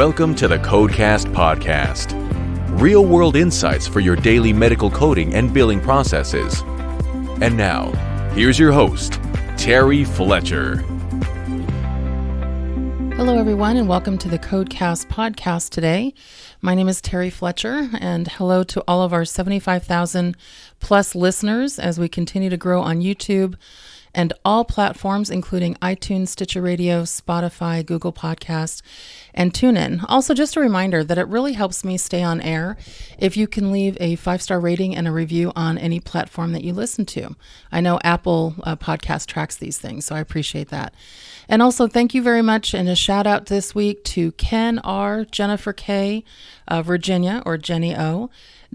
Welcome to the Codecast podcast. Real-world insights for your daily medical coding and billing processes. And now, here's your host, Terry Fletcher. Hello, everyone, and welcome to the Codecast podcast today. My name is Terry Fletcher, and hello to all of our 75,000 plus listeners as we continue to grow on YouTube and all platforms, including iTunes, Stitcher Radio, Spotify, Google Podcasts, and TuneIn. Also, just a reminder that it really helps me stay on air if you can leave a 5-star rating and a review on any platform that you listen to. I know Apple Podcast tracks these things, so I appreciate that. And also, thank you very much, and a shout out this week to Ken R., Jennifer K., Virginia, or Jenny O.,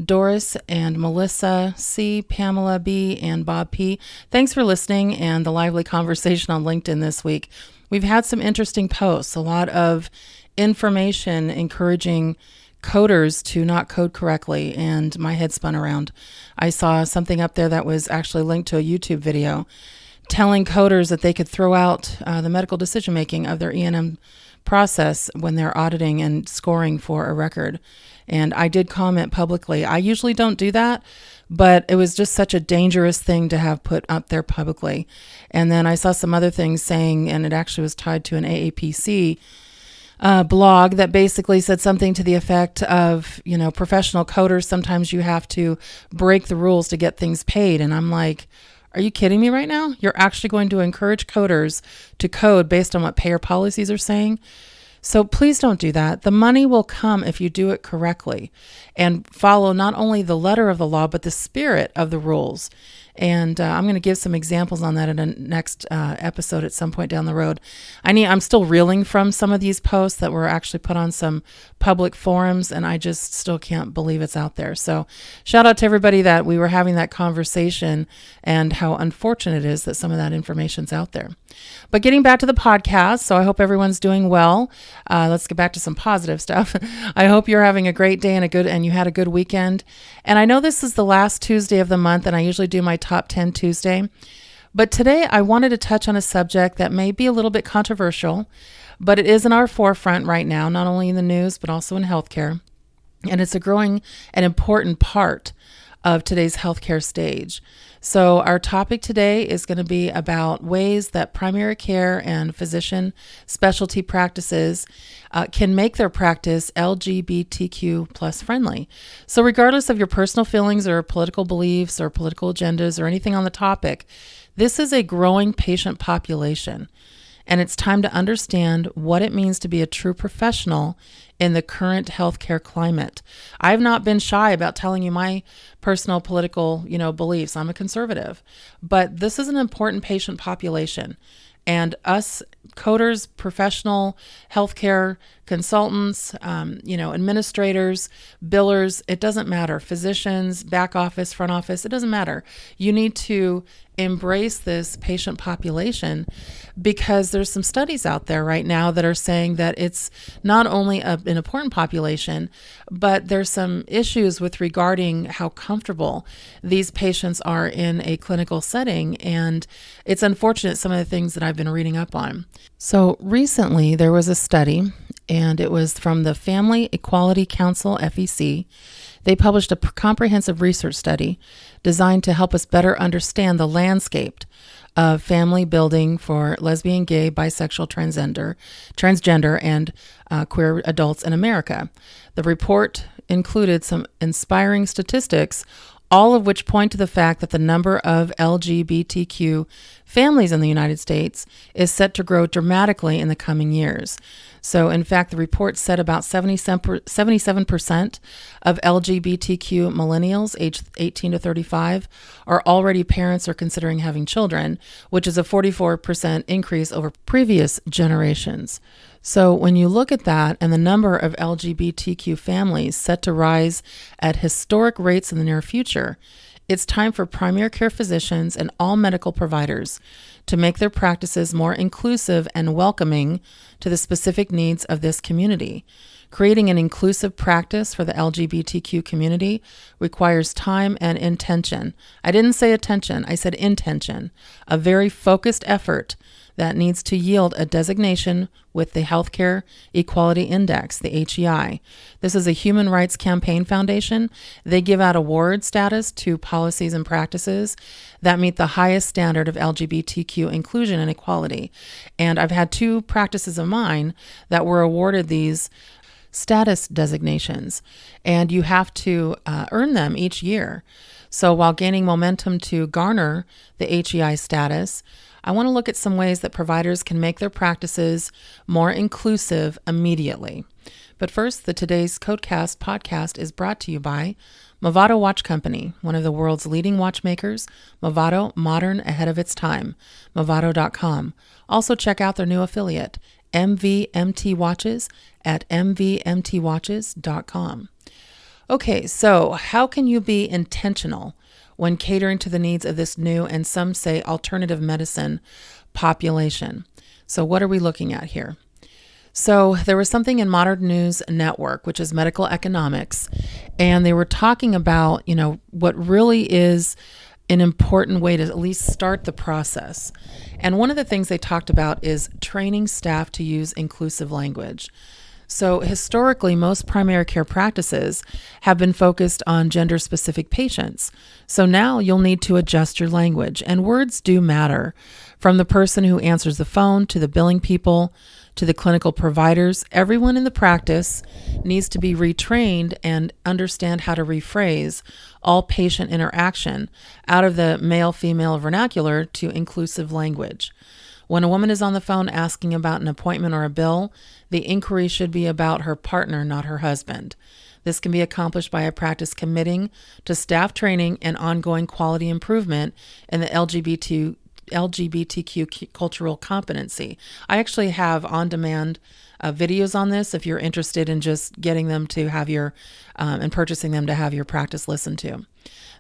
Doris and Melissa C., Pamela B., and Bob P. Thanks for listening and the lively conversation on LinkedIn this week. We've had some interesting posts, a lot of information encouraging coders to not code correctly, and my head spun around. I saw something up there that was actually linked to a YouTube video telling coders that they could throw out the medical decision-making of their E&M process when they're auditing and scoring for a record. And I did comment publicly. I usually don't do that, but it was just such a dangerous thing to have put up there publicly. And then I saw some other things saying, and it actually was tied to an AAPC blog that basically said something to the effect of, professional coders, sometimes you have to break the rules to get things paid. And I'm like, are you kidding me right now? You're actually going to encourage coders to code based on what payer policies are saying? So please don't do that. The money will come if you do it correctly and follow not only the letter of the law, but the spirit of the rules. And I'm going to give some examples on that in a next episode at some point down the road. I'm still reeling from some of these posts that were actually put on some public forums, and I just still can't believe it's out there. So shout out to everybody that we were having that conversation and how unfortunate it is that some of that information's out there. But getting back to the podcast, so I hope everyone's doing well. Let's get back to some positive stuff. I hope you're having a great day and you had a good weekend. And I know this is the last Tuesday of the month, and I usually do my Top 10 Tuesday. But today I wanted to touch on a subject that may be a little bit controversial, but it is in our forefront right now, not only in the news, but also in healthcare. And it's a growing and important part of today's healthcare stage. So our topic today is going to be about ways that primary care and physician specialty practices can make their practice LGBTQ plus friendly. So regardless of your personal feelings or political beliefs or political agendas or anything on the topic, this is a growing patient population. And it's time to understand what it means to be a true professional in the current healthcare climate. I've not been shy about telling you my personal political, beliefs. I'm a conservative, but this is an important patient population. And us coders, professional healthcare consultants, administrators, billers, it doesn't matter. Physicians, back office, front office, it doesn't matter. You need to embrace this patient population because there's some studies out there right now that are saying that it's not only an important population, but there's some issues with regarding how comfortable these patients are in a clinical setting. And it's unfortunate some of the things that I've been reading up on. So recently there was a study, and it was from the Family Equality Council, FEC. They published a comprehensive research study designed to help us better understand the landscape of family building for lesbian, gay, bisexual, transgender, and queer adults in America. The report included some inspiring statistics, all of which point to the fact that the number of LGBTQ families in the United States is set to grow dramatically in the coming years. So, in fact, the report said about 77% of LGBTQ millennials aged 18 to 35 are already parents or considering having children, which is a 44% increase over previous generations. So when you look at that and the number of LGBTQ families set to rise at historic rates in the near future, it's time for primary care physicians and all medical providers to make their practices more inclusive and welcoming to the specific needs of this community. Creating an inclusive practice for the LGBTQ community requires time and intention. I didn't say attention, I said intention. A very focused effort that needs to yield a designation with the Healthcare Equality Index, the HEI. This is a human rights campaign foundation. They give out award status to policies and practices that meet the highest standard of LGBTQ inclusion and equality. And I've had 2 practices of mine that were awarded these status designations, and you have to earn them each year. So while gaining momentum to garner the HEI status, I want to look at some ways that providers can make their practices more inclusive immediately. But first, the Today's Codecast podcast is brought to you by Movado Watch Company, one of the world's leading watchmakers. Movado, modern, ahead of its time. Movado.com. Also check out their new affiliate, MVMT Watches, at mvmtwatches.com. Okay, so how can you be intentional when catering to the needs of this new and some say alternative medicine population? So what are we looking at here? So there was something in Modern News Network, which is medical economics, and they were talking about, what really is an important way to at least start the process. And one of the things they talked about is training staff to use inclusive language. So historically, most primary care practices have been focused on gender-specific patients. So now you'll need to adjust your language, and words do matter. From the person who answers the phone to the billing people to the clinical providers, everyone in the practice needs to be retrained and understand how to rephrase all patient interaction out of the male-female vernacular to inclusive language. When a woman is on the phone asking about an appointment or a bill, the inquiry should be about her partner, not her husband. This can be accomplished by a practice committing to staff training and ongoing quality improvement in the LGBTQ cultural competency. I actually have on-demand videos on this if you're interested in just getting them to have your and purchasing them to have your practice listened to.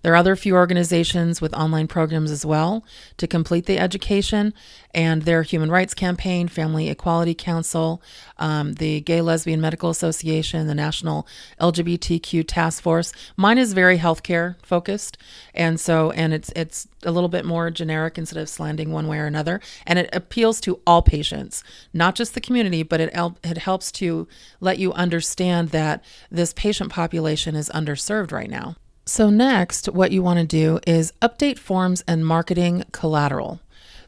There are other few organizations with online programs as well to complete the education, and their Human Rights Campaign, Family Equality Council, the Gay Lesbian Medical Association, the National LGBTQ Task Force. Mine is very healthcare focused, and it's a little bit more generic instead of slanting one way or another, and it appeals to all patients, not just the community, but it helps to let you understand that this patient population is underserved right now. So next, what you want to do is update forms and marketing collateral.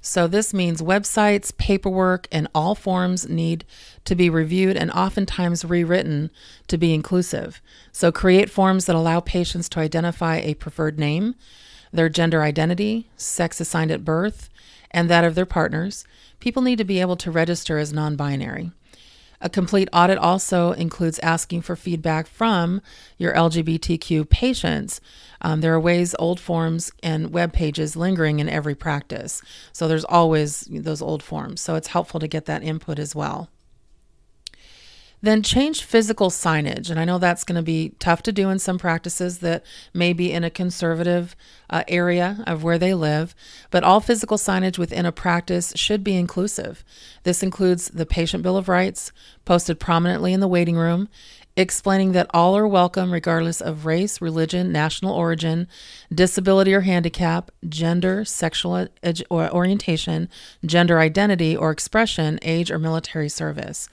So this means websites, paperwork, and all forms need to be reviewed and oftentimes rewritten to be inclusive. So create forms that allow patients to identify a preferred name, their gender identity, sex assigned at birth, and that of their partners. People need to be able to register as non-binary. A complete audit also includes asking for feedback from your LGBTQ patients. There are old forms and web pages lingering in every practice. So there's always those old forms. So it's helpful to get that input as well. Then change physical signage. And I know that's going to be tough to do in some practices that may be in a conservative area of where they live, but all physical signage within a practice should be inclusive. This includes the patient bill of rights posted prominently in the waiting room, explaining that all are welcome regardless of race, religion, national origin, disability or handicap, gender, sexual orientation, gender identity or expression, age, or military service.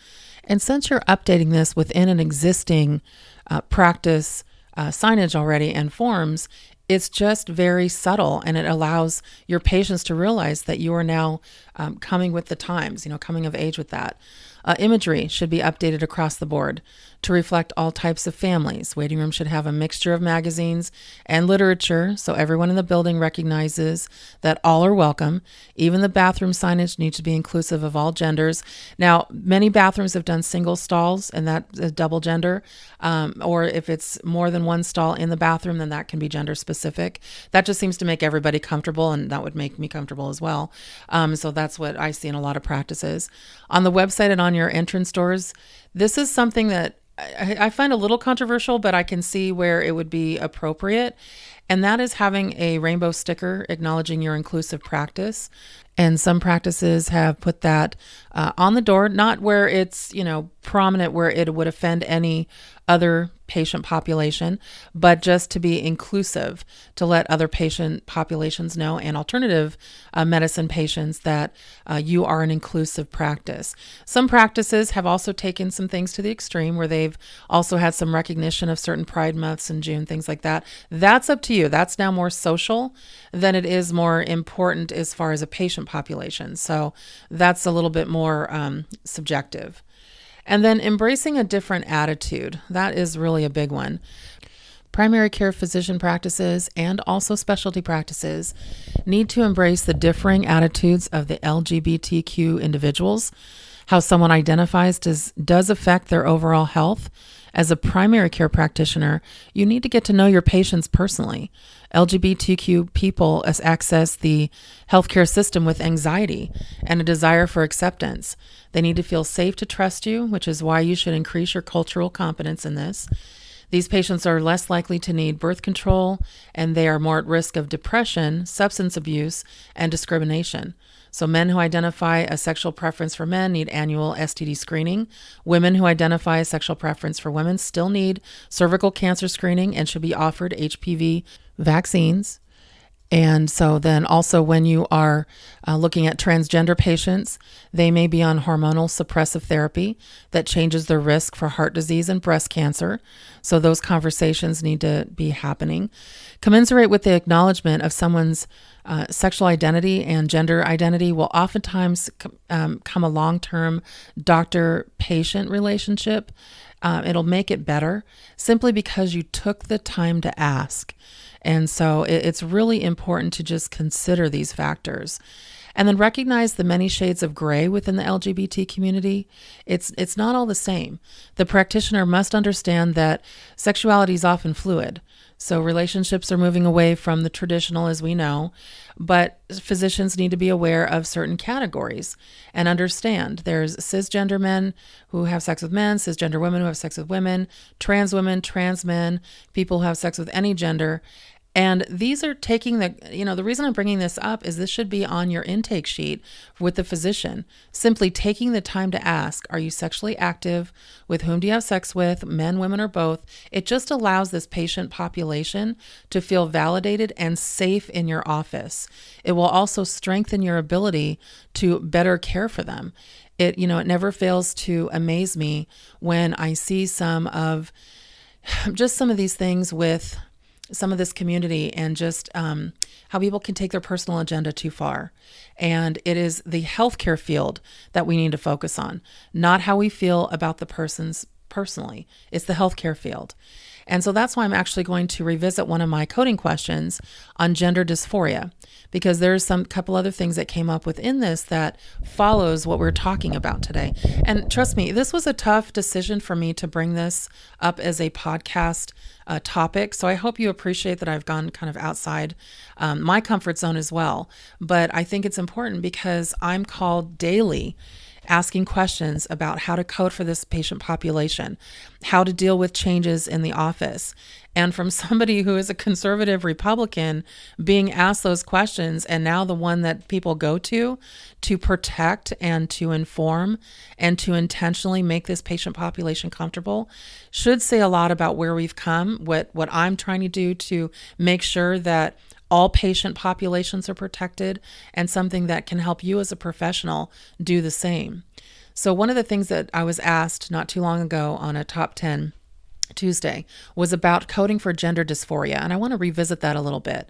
And since you're updating this within an existing practice signage already and forms, it's just very subtle, and it allows your patients to realize that you are now coming with the times, coming of age with that. Imagery should be updated across the board to reflect all types of families. Waiting room should have a mixture of magazines and literature so everyone in the building recognizes that all are welcome. Even the bathroom signage needs to be inclusive of all genders. Now, many bathrooms have done single stalls, and that's a double gender. Or if it's more than one stall in the bathroom, then that can be gender specific. That just seems to make everybody comfortable, and that would make me comfortable as well. So that's what I see in a lot of practices. On the website and on your entrance doors, this is something that I find a little controversial, but I can see where it would be appropriate. And that is having a rainbow sticker acknowledging your inclusive practice. And some practices have put that on the door, not where it's, prominent where it would offend any other patient population, but just to be inclusive, to let other patient populations know and alternative medicine patients that you are an inclusive practice. Some practices have also taken some things to the extreme where they've also had some recognition of certain Pride months in June, things like that. That's up to you. That's now more social than it is more important as far as a patient population. So that's a little bit more subjective. And then embracing a different attitude. That is really a big one. Primary care physician practices and also specialty practices need to embrace the differing attitudes of the LGBTQ individuals. How someone identifies does affect their overall health. As a primary care practitioner, you need to get to know your patients personally. LGBTQ people access the healthcare system with anxiety and a desire for acceptance. They need to feel safe to trust you, which is why you should increase your cultural competence in this. These patients are less likely to need birth control, and they are more at risk of depression, substance abuse, and discrimination. So men who identify a sexual preference for men need annual STD screening. Women who identify a sexual preference for women still need cervical cancer screening and should be offered HPV vaccines. And so then also when you are looking at transgender patients, they may be on hormonal suppressive therapy that changes their risk for heart disease and breast cancer. So those conversations need to be happening. Commensurate with the acknowledgement of someone's sexual identity and gender identity will oftentimes come a long-term doctor-patient relationship. It'll make it better simply because you took the time to ask. And so it's really important to just consider these factors. And then recognize the many shades of gray within the LGBT community. It's not all the same. The practitioner must understand that sexuality is often fluid. So relationships are moving away from the traditional, as we know, but physicians need to be aware of certain categories and understand there's cisgender men who have sex with men, cisgender women who have sex with women, trans men, people who have sex with any gender. And these are taking the reason I'm bringing this up is this should be on your intake sheet with the physician. Simply taking the time to ask, are you sexually active? With whom do you have sex with? Men, women, or both? It just allows this patient population to feel validated and safe in your office. It will also strengthen your ability to better care for them. It never fails to amaze me when I see some of these things with some of this community and just how people can take their personal agenda too far. And it is the healthcare field that we need to focus on, not how we feel about the persons personally. It's the healthcare field. And so that's why I'm actually going to revisit one of my coding questions on gender dysphoria, because there's some couple other things that came up within this that follows what we're talking about today. And trust me, this was a tough decision for me to bring this up as a podcast topic. So I hope you appreciate that I've gone kind of outside my comfort zone as well. But I think it's important because I'm called daily asking questions about how to code for this patient population, how to deal with changes in the office. And from somebody who is a conservative Republican being asked those questions, and now the one that people go to protect and to inform and to intentionally make this patient population comfortable, should say a lot about where we've come, what I'm trying to do to make sure that all patient populations are protected, and something that can help you as a professional do the same. So one of the things that I was asked not too long ago on a Top 10 Tuesday was about coding for gender dysphoria, and I want to revisit that a little bit.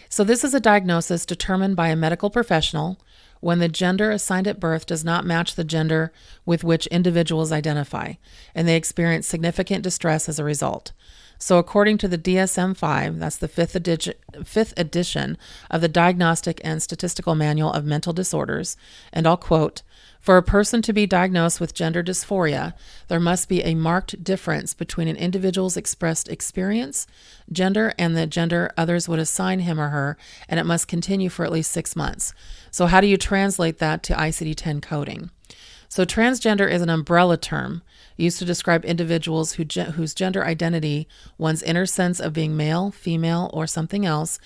So this is a diagnosis determined by a medical professional when the gender assigned at birth does not match the gender with which individuals identify, and they experience significant distress as a result. So according to the DSM-5, that's the fifth edition of the Diagnostic and Statistical Manual of Mental Disorders, and I'll quote, "For a person to be diagnosed with gender dysphoria, there must be a marked difference between an individual's expressed experience, gender, and the gender others would assign him or her, and it must continue for at least 6 months." So how do you translate that to ICD-10 coding? So transgender is an umbrella term used to describe individuals whose gender identity, one's inner sense of being male, female, or something else,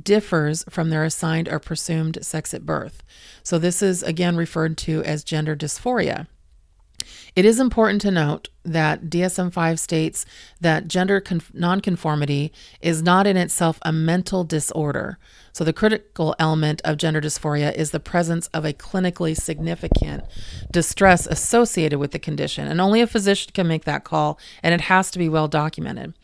differs from their assigned or presumed sex at birth. So this is again referred to as gender dysphoria. It is important to note that DSM-5 states that gender nonconformity is not in itself a mental disorder. So the critical element of gender dysphoria is the presence of a clinically significant distress associated with the condition. And only a physician can make that call, and it has to be well documented.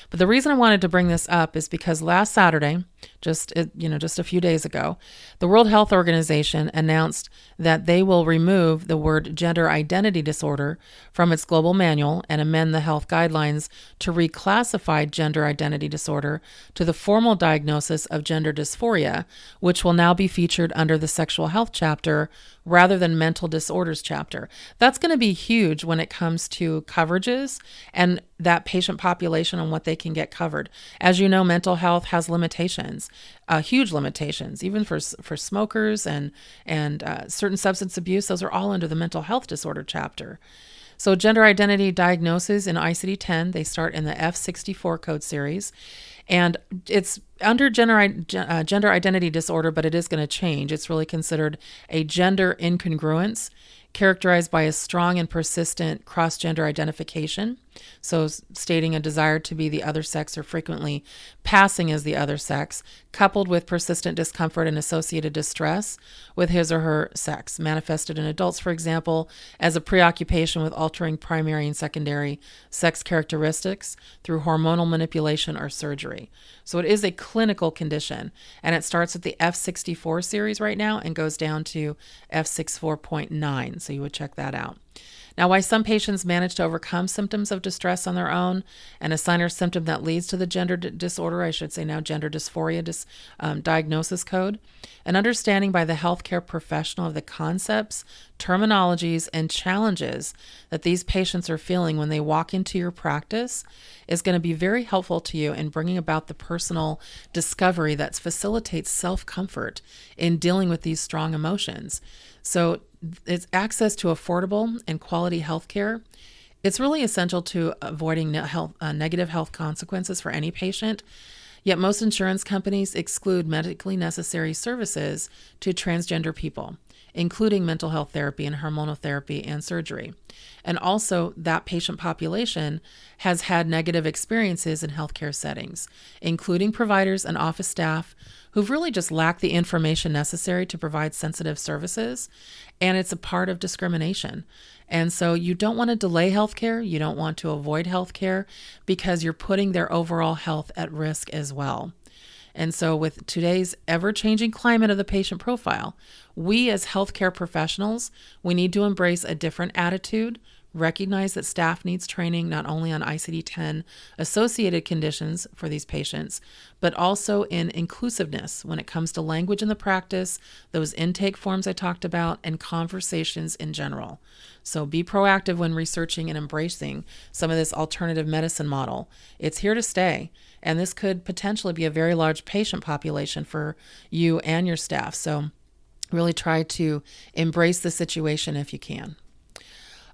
But the reason I wanted to bring this up is because last Saturday, just a few days ago, the World Health Organization announced that they will remove the word gender identity disorder from its global manual and amend the health guidelines to reclassify gender identity disorder to the formal diagnosis of gender dysphoria, which will now be featured under the sexual health chapter rather than mental disorders chapter. That's going to be huge when it comes to coverages and that patient population and what they can get covered. As you know, mental health has limitations, huge limitations, even for smokers and certain substance abuse. Those are all under the mental health disorder chapter. So gender identity diagnoses in ICD-10, they start in the F64 code series. And it's under gender identity disorder, but it is going to change. It's really considered a gender incongruence characterized by a strong and persistent cross-gender identification. So stating a desire to be the other sex or frequently passing as the other sex, coupled with persistent discomfort and associated distress with his or her sex, manifested in adults, for example, as a preoccupation with altering primary and secondary sex characteristics through hormonal manipulation or surgery. So it is a clinical condition, and it starts at the F64 series right now and goes down to F64.9. So you would check that out. Now, why some patients manage to overcome symptoms of distress on their own and assign a symptom that leads to the gender disorder, I should say now gender dysphoria diagnosis code, an understanding by the healthcare professional of the concepts, terminologies, and challenges that these patients are feeling when they walk into your practice is going to be very helpful to you in bringing about the personal discovery that facilitates self-comfort in dealing with these strong emotions. So it's access to affordable and quality health care. It's really essential to avoiding negative health consequences for any patient. Yet most insurance companies exclude medically necessary services to transgender people, including mental health therapy and hormonal therapy and surgery. And also that patient population has had negative experiences in healthcare settings, including providers and office staff who've really just lacked the information necessary to provide sensitive services. And it's a part of discrimination. And so you don't want to delay healthcare. You don't want to avoid healthcare because you're putting their overall health at risk as well. And so with today's ever-changing climate of the patient profile, we as healthcare professionals, we need to embrace a different attitude, recognize that staff needs training not only on ICD-10 associated conditions for these patients, but also in inclusiveness when it comes to language in the practice, those intake forms I talked about, and conversations in general. So be proactive when researching and embracing some of this alternative medicine model. It's here to stay, and this could potentially be a very large patient population for you and your staff. So really try to embrace the situation if you can.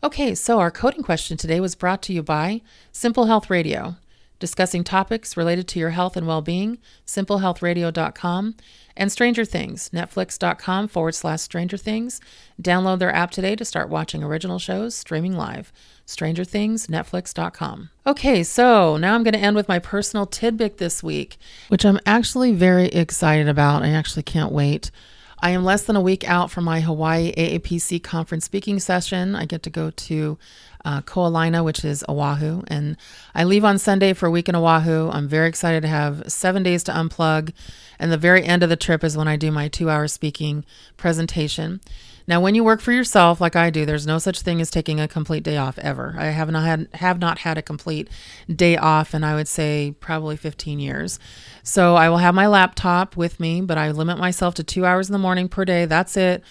Okay, so our coding question today was brought to you by Simple Health Radio, discussing topics related to your health and well-being, simplehealthradio.com, and Stranger Things, netflix.com/Stranger Things. Download their app today to start watching original shows streaming live. Stranger Things, netflix.com. Okay, so now I'm going to end with my personal tidbit this week, which I'm actually very excited about. I actually can't wait. I am less than a week out from my Hawaii AAPC conference speaking session. I get to go to Ko'olaina, which is Oahu, and I leave on Sunday for a week in Oahu. I'm very excited to have 7 days to unplug, and the very end of the trip is when I do my 2-hour speaking presentation. Now, when you work for yourself like I do, there's no such thing as taking a complete day off ever. I have not had a complete day off in, I would say, probably 15 years. So I will have my laptop with me, but I limit myself to 2 hours in the morning per day. That's it.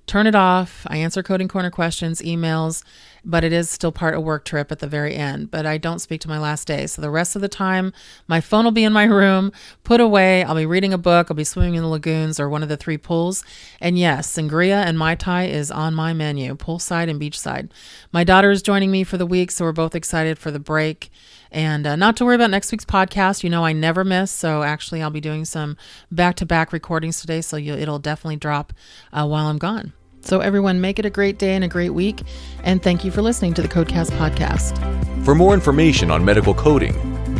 Turn it off. I answer Coding Corner questions, emails, but it is still part of work trip at the very end. But I don't speak to my last day. So the rest of the time, my phone will be in my room, put away. I'll be reading a book. I'll be swimming in the lagoons or one of the 3 pools. And yes, sangria and Mai Tai is on my menu, poolside and beachside. My daughter is joining me for the week, so we're both excited for the break. And not to worry about next week's podcast. You know, I never miss. So actually, I'll be doing some back-to-back recordings today. So it'll definitely drop while I'm gone. So everyone, make it a great day and a great week. And thank you for listening to the Codecast podcast. For more information on medical coding,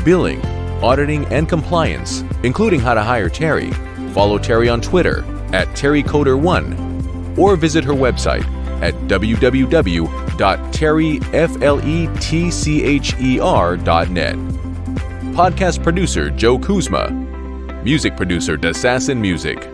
billing, auditing, and compliance, including how to hire Terry, follow Terry on Twitter at TerryCoder1 or visit her website at www.terryfletcher.net. Podcast producer Joe Kuzma. Music producer Dassassin Music.